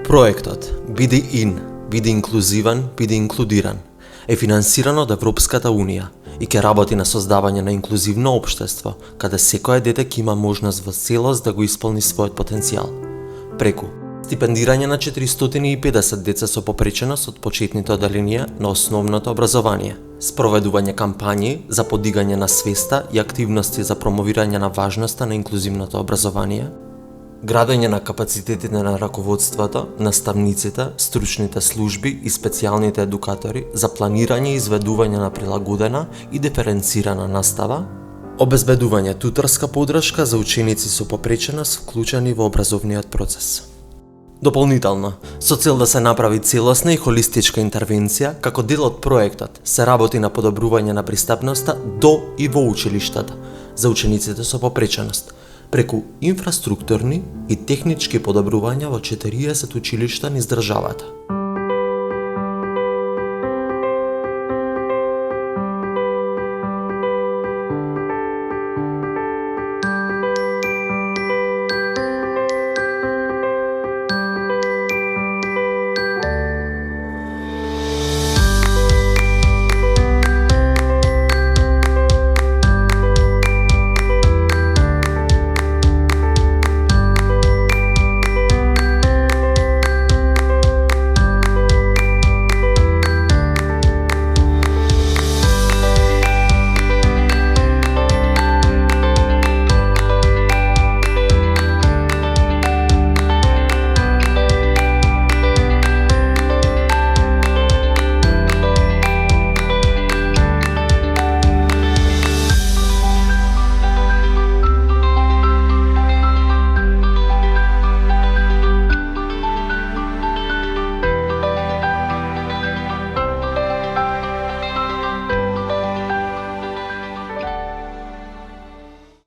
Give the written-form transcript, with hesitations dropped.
Проектот Биди ин, биди инклузивен, биди инклудиран е финансиран од Европската Унија и ќе работи на создавање на инклузивно општество, каде секое дете ќе има можност во целост да го исполни својот потенцијал. Преку стипендирање на 450 деца со попреченост од почетните оделенија на основното образование, спроведување кампањи за подигање на свеста и активности за промовирање на важноста на инклузивното образование, градење на капацитетите на раководството, наставниците, стручните служби и специјалните едукатори за планирање и изведување на прилагодена и диференцирана настава, обезбедување туторска поддршка за ученици со попреченост вклучени во образовниот процес. Дополнително, со цел да се направи целосна и холистичка интервенција, како дел од проектот се работи на подобрување на пристапноста до и во училиштата за учениците со попреченост, преку инфраструктурни и технички подобрувања во 40 училишта низ државата.